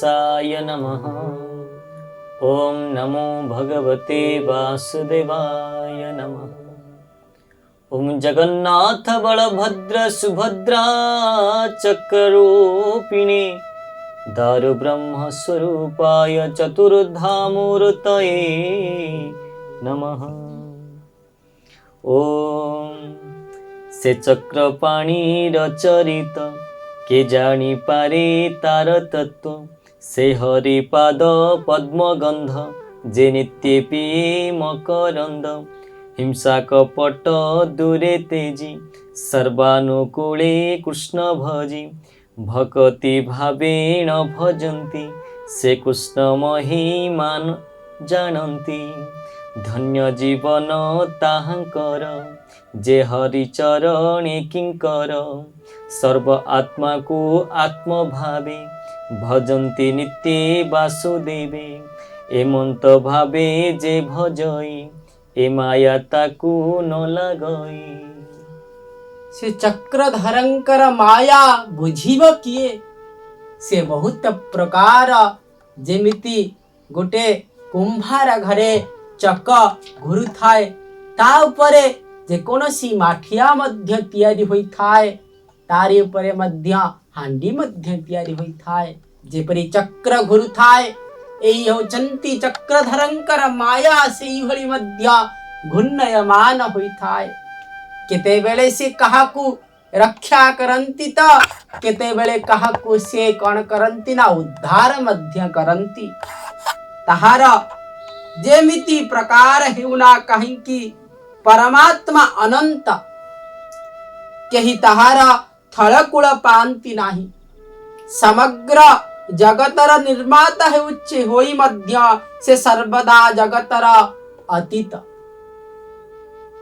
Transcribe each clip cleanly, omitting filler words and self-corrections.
गणेशाय नमः। ओम नमो भगवते वासुदेवाय नमः। ओम जगन्नाथ बलभद्र सुभद्रा चक्ररूपिणे दारु ब्रह्म स्वरूपाय चतुर्धामूर्तये नमः। ओम से चक्रपाणी रचरित के जानी पारे तार तत्व से हरिपाद पद्मगंध जे नित्य पिए मकरंद हिंसा कपट दूरे तेजी सर्वानुकूले कृष्ण भजी भक्ति भावेण भजन्ति से कृष्ण महिमान जानन्ति धन्य जीवन ताहांकर जे हरि चरणे किंकर सर्व आत्मा को आत्म भावे भजन्ति नित्य वासुदेवे एमंत भावे जे भजई ए माया ताकू न लगई। से चक्रधरंकर माया बुझिब किए से बहुत प्रकार जेमिति गोटे कुंभार घरे चक घुरु थाए ता उपरे जेकोसी माठिया मध्य तैयारी होई थाए तारी उपरे मध्य हांडी मध्य तैयारी होई थाए जेपरि चक्र घुरु थाए एई होचंती चक्रधरंकर माया सेई भली मध्य घुन्नयमान होई थाए केते बेले से काहाकू रक्षा करंती त केते बेले काहाकू से कण करंती ना उद्धार मध्य करंती ताहार जेमिति प्रकार हेउना कहिंकी परमात्मा अनंत केहि ताहार थळकुळ पांति नाही समग्र जगतर निर्माता हेउच्चे होई मध्य से सर्वदा जगतर अतीत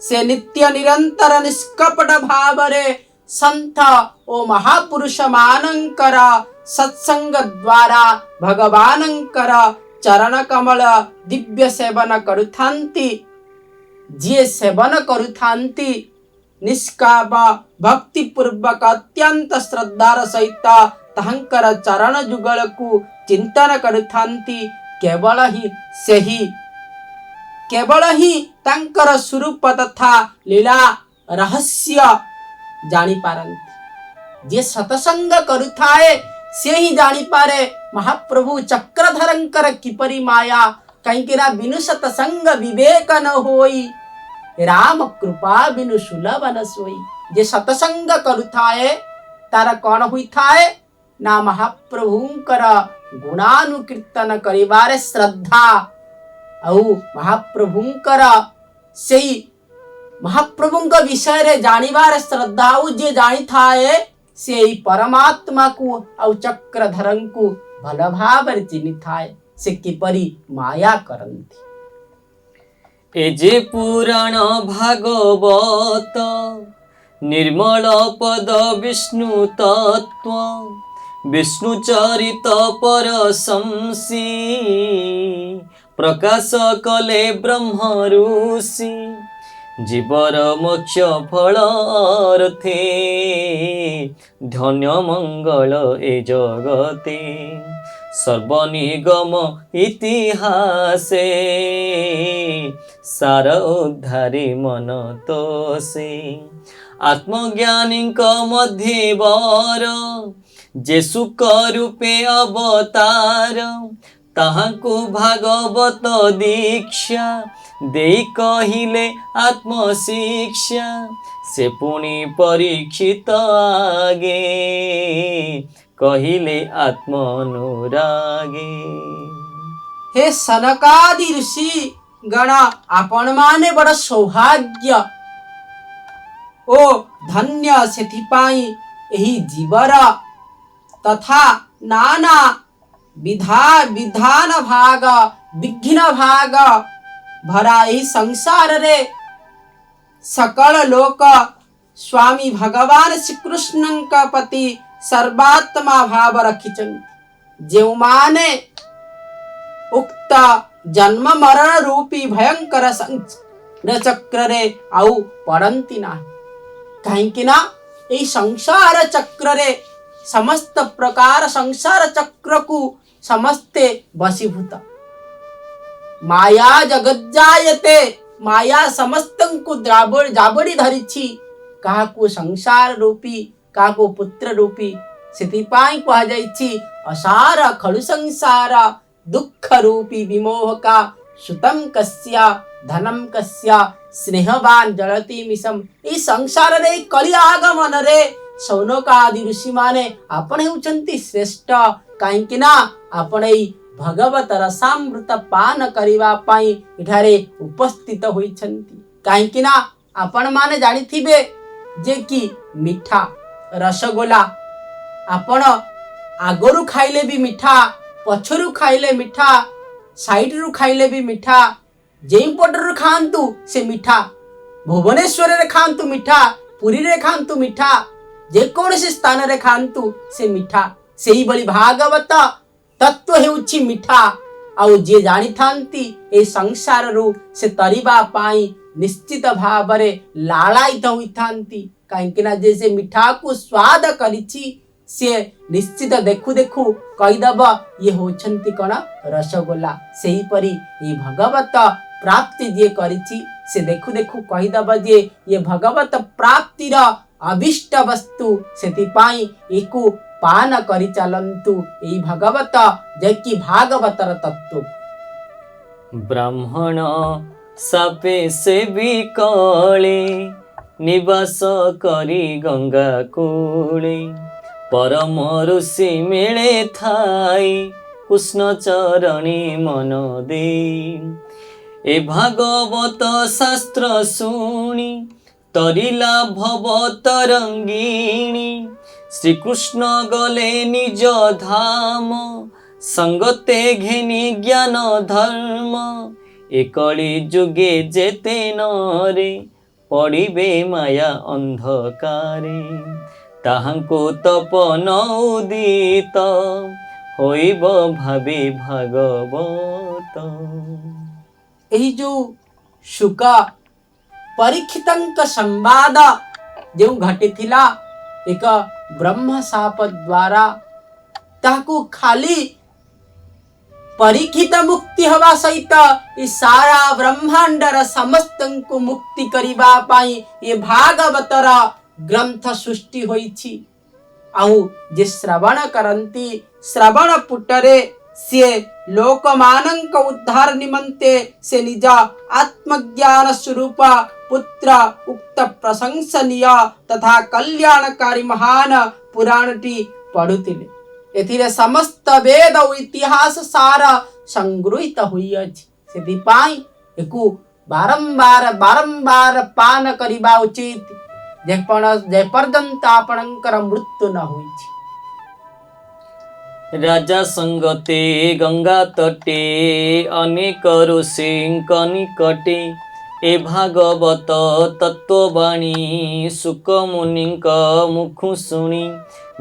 से नित्य निरंतर निष्कपट भावरे संत ओ महापुरुष मानंकर सत्संग द्वारा भगवानंकर चरण कमल दिव्य सेवन करुथांती जिए सेवन करुथांती निष्काम भक्ति पूर्वक अत्यंत श्रद्धार सहित तांकर चरण जुगल को चिंतन करुथांती केवल ही तांकर स्वरूप तथा लीला रहस्य जानी पारंती जे सत्संग करुथाए से ही जानी पारे महाप्रभु चक्रधरंकर किपरि माया कहीं ना बिनु सत्संग विवेक न होई राम कृपा बिनु सुलभ न सोई जे सत्संग करुथाए तार कौन हुई थाए ना महाप्रभुंकर गुणानुकीर्तन करिबारे श्रद्धा औ महाप्रभुंकर सेई महाप्रभुंक विषय रे जानिबार श्रद्धा जे जानी थाए सेई परमात्मा को औ चक्रधरं को भल भाव चिन्हि थाए से किपरि माया करंती। ए जे पुराण भागवत निर्मल पद विष्णु तत्व विष्णु चरित परशंसी प्रकाश कले ब्रह्म ऋषि जीवर मोक्ष फल अर्थे धन्य मंगल ए जगते सर्वनिगम इतिहासे सार उद्धारे मन तोसे आत्मज्ञानी मध्य वर जे सुख रूपे अवतार ताहाको भागवत दीक्षा देई कहिले आत्मशिक्षा से पुणी परीक्षित आगे कहिले आत्मनुरागे। हे सनकादि ऋषि गण आपण माने बड़ सौभाग्य ओ धन्य सेथिपाई एही जीवर तथा नाना विधान भाग विघ्न भाग भरा ही संसार रे सकल लोक स्वामी भगवान श्री कृष्ण का पति सर्वात्मा भाव रखिचंती जो माने उक्त जन्म मरण रूपी भयंकर संसार चक्र रे आउ पड़ंती ना कहीं ना ये संसार चक्र रे समस्त प्रकार संसार चक्र को समस्ते वशीभूत। माया जगज्जायते, माया समस्तंकु जाबड़ी धरिछि, काहाकु संसार रूपी, काहाकु पुत्र रूपी। सेतिपाई कहा जाइछि असार खलु संसार, दुख रूपी विमोहका, सुतम कस्य धनम कस्य, स्नेहवान जलति मिशम। ई संसार रे कली आगमन रे सौनकादि ऋषि माने आपण हेउचंती श्रेष्ठ, काहेकि ना आपण एई भगवत रसामृत पान करिवा पाई इठारे उपस्थित होइछंती। काहेकि ना आपण माने जानिथिबे जे कि मिठा रसगोला आपण आगरु खाइले भी मिठा, पछरु खाइले मिठा, साइड रु खाइले भी मिठा, जेई पटरु खांतु से मिठा, भुवनेश्वर रे खांतु मिठा, पुरी रे खांतु मिठा, जे कौनसी स्थान रे खांतु से मिठा। सेही बली भागवत तत्व हेउछि मिठा। आउ जे जानि थांती ए संसार रु से तरिबा पाई निश्चित भावरे लालायित होइथांती। काहेकि ना जे से मिठा को स्वाद करिछि से निश्चित देखु देखु कहिदब ये होछंती कण रसगोला। सेही परी ये भगवत प्राप्ति जे करिछि से देखु देखु कहिदब जे ये भगवत प्राप्तिर अभिष्ट वस्तु, सेतिपाई एकु पान करि चलंतु एई भगवत जे कि भागवतर तत्व। ब्राह्मण सापे से विकले, निवास करी गंगा कूले, परम ऋषि मिले थाई, कृष्ण चरणी मन दे। ए भागवत शास्त्र शुणी, तरिला भव तरंगिणी, श्रीकृष्ण गले निज धाम, संगते घेनी ज्ञान धर्म। एकली जुगे जेते नरे, पड़िबे माया अंधकारे, ताहांको तपन उदित, होइब भावे भागवत। एही जो शुक परीक्षितंक संवाद जो घटिथिला एक ब्रह्म शाप द्वारा, ताकू खाली परीक्षित मुक्ति हवा सहित ई सारा ब्रह्मांडर समस्तंकु मुक्ति करिबा पाई ये भागवतर ग्रंथ सृष्टि होइछि। आउ जे श्रवण करंती श्रवण पुटरे से लोकमानंक उद्धार निमंते से निज आत्मज्ञान स्वरूप पुत्र उक्त प्रशंसनीय तथा कल्याणकारी महान पुराणटी पढ़ुतिले। एथिरे समस्त वेद और इतिहास सार संगृहीत होइअछि। सेथिपाई एकु बारंबार बारंबार पान करिबा उचित, जे पर्यंत आपणकर मृत्यु न होइछि। राजा संगते गंगा तटे, अनेक ऋषिंक निकटे, ए भागवत तत्ववाणी, सुक मुनिंक मुखु शुणी,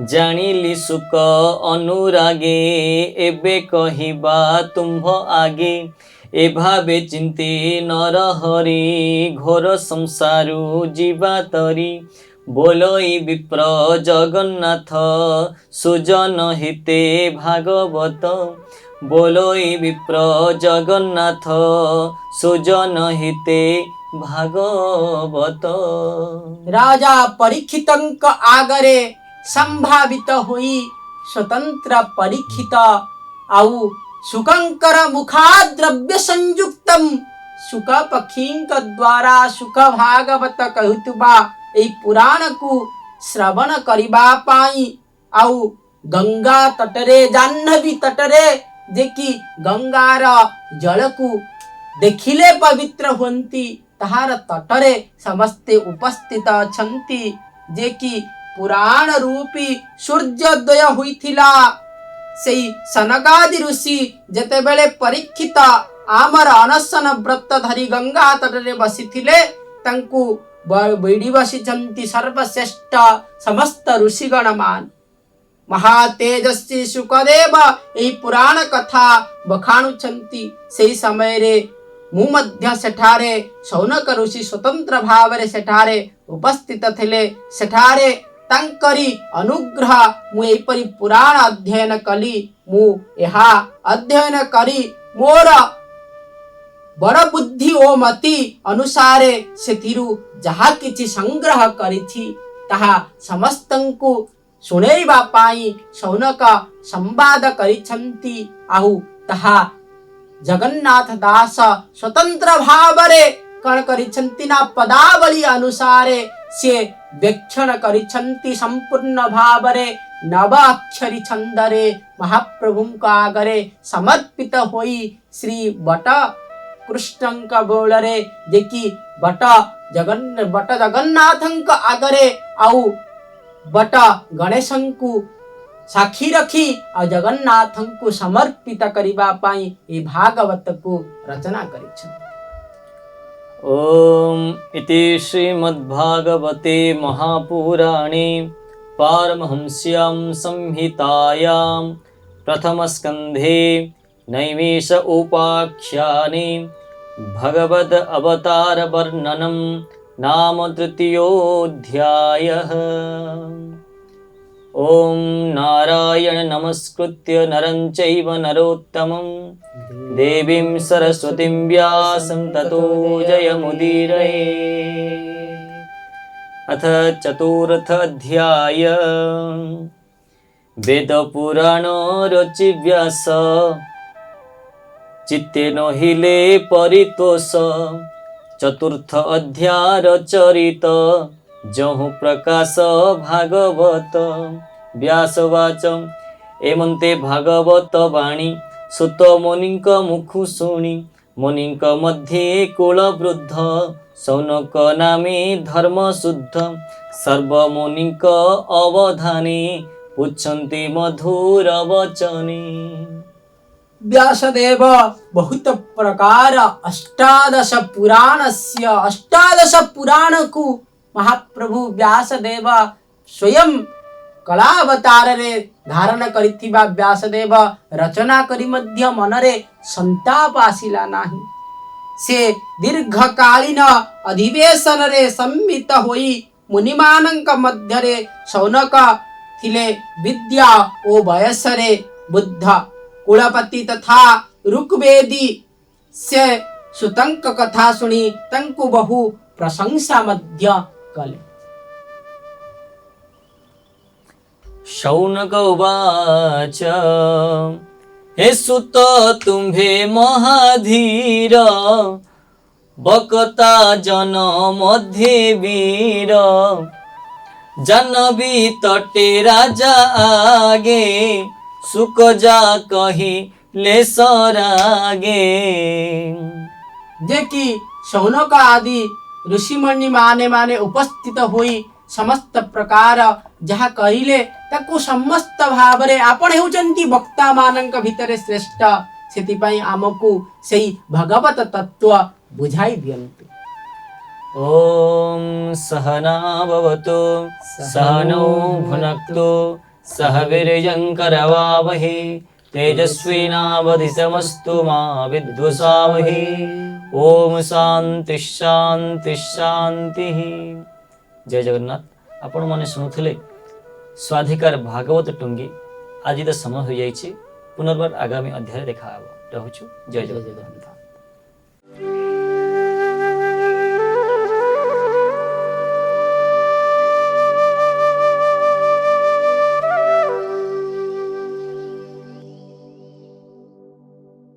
जानिली सुक अनुरागे, एबे कहिबा तुम्भ आगे। ए भावे चिंते नर हरि, घोर संसारु जीवा तरी, बोलोई विप्र जगन्नाथ, सुजन हिते भागवत। बोलोई विप्र जगन्नाथ, सुजन हिते भागवत। राजा परीक्षितंक आगरे संभावित हुई स्वतंत्र परीक्षित, आउ सुकंकर मुखाद्रव्य संयुक्तम, सुक पक्षींक द्वारा सुख भागवत कहुतुबा एई पुराण को श्रवण करिबा पाई, आउ गंगा तटरे जाह्नवी तटरे जे कि गंगार जल को देखिले पवित्र हुंती, ताहार तटरे समस्ते उपस्थित अछंती, जे कि पुराण रूपी सूर्योदय हुईथिला। सेई सनकादि ऋषि जेतेबेले परीक्षित आमर अनशन व्रत धरी गंगा तटरे बसिथिले, तांकु बैडी बसिछंती सर्वश्रेष्ठ समस्त ऋषिगण मान। महातेजस्वी शुकदेव एही पुराण कथा बखाणुछंती। सेही समय रे मु मध्य सेठारे शौनक ऋषि स्वतंत्र भाव रे सेठारे उपस्थित थिले। सेठारे ତାଙ୍କରି ଅନୁଗ୍ରହ ମୁଁ ଏହିପରି ପୁରାଣ ଅଧ୍ୟୟନ କଲି। ମୁଁ ଏହା ଅଧ୍ୟୟନ କରି ମୋର ବଡ଼ ବୁଦ୍ଧି ଓ ମତି ଅନୁସାରେ ସେଥିରୁ ଯାହା କିଛି ସଂଗ୍ରହ କରିଛି ତାହା ସମସ୍ତଙ୍କୁ ଶୁଣେଇବା ପାଇଁ ଶୌନକ ସମ୍ବାଦ କରିଛନ୍ତି। ଆଉ ତାହା ଜଗନ୍ନାଥ ଦାସ ସ୍ୱତନ୍ତ୍ର ଭାବରେ କଣ କରିଛନ୍ତି ନା ପଦାବଳୀ ଅନୁସାରେ ସେ ବ୍ୟାଖ୍ୟାନ କରିଛନ୍ତି। ସମ୍ପୂର୍ଣ୍ଣ ଭାବରେ ନବ ଅକ୍ଷରୀ ଛନ୍ଦରେ ମହାପ୍ରଭୁଙ୍କ ଆଗରେ ସମର୍ପିତ ହୋଇ ଶ୍ରୀ ବଟ କୃଷ୍ଣଙ୍କ ବୋଳରେ ଯେକି ବଟ ଜଗନ୍ନାଥଙ୍କ ଆଗରେ ଆଉ ବଟ ଗଣେଶଙ୍କୁ ସାକ୍ଷୀ ରଖି ଆଉ ଜଗନ୍ନାଥଙ୍କୁ ସମର୍ପିତ କରିବା ପାଇଁ ଏହି ଭାଗବତକୁ ରଚନା କରିଛନ୍ତି। ओम इति श्रीमद्भागवते महापुराणे पारमहंस्यां संहितायां प्रथमस्कन्धे नैमिष उपाख्याने भगवद अवतार वर्णनं नाम तृतीयोऽध्यायः। ओम नारायण नमस्कृत्य नरं चैव नरोत्तमं देवीं सरस्वतीं व्यासं ततो जयमुदीरये। अथ चतुर्थ अध्याय वेदपुराण रचि व्यास चित्ते न हिले परितोष। चतुर्थ अध्याय चरित जहु प्रकाश भागवत। व्यासवाच एमन्ते भागवत वाणी सुत मुनिक मुखु शुणी। मुनिक मध्ये कुलवृद्ध शौनक नामे धर्म शुद्ध। सर्वमुनिक अवधाने पुच्छन्ति मधुर वचने। व्यासदेव बहुत प्रकार अष्टादश पुराण को महाप्रभु व्यासदेव स्वयं कलावतार रे धारण करिथिबा व्यासदेव रचना करी मध्य मनरे संताप आसिला नाही। से दीर्घकालीन अधिवेशन रे सम्मित होई मुनिमानंक मध्य रे शौनक थिले विद्या ओ वयस रे बुद्ध कुलपति तथा ऋग्वेदी से सुतंक कथा सुनी तंकु बहु प्रशंसा मध्य कले। शौनक उवाच हे सुत तुम्भे महाधीर बकता जन मध्ये वीर। जानवी तटे राजा आगे सुख जा कही ले सरागे। जे कि शौनक आदि ऋषिमणि माने उपस्थित हुई समस्त प्रकार जहा कहिले ताकू समस्त भावरे आपण हेउचंती वक्ता मानंक भितरे श्रेष्ठ। सेति पई आमकू सेही भगवत तत्व बुझाई दियंतु। ओम सहना भवतु सहनौ भुनक्तु सह वीर्यं करवावहे तेजस्विनावधितमस्तु मा विद्विषावहे। ओम शांति शांति शांति। जय जगन्नाथ। आपण माने शुणुथिले स्वाधिकार भागवत टुंगी। आज तो समय हो जाइए, पुनर्बार आगामी अध्याय देखा। रहूछु। जय जगन्नाथ।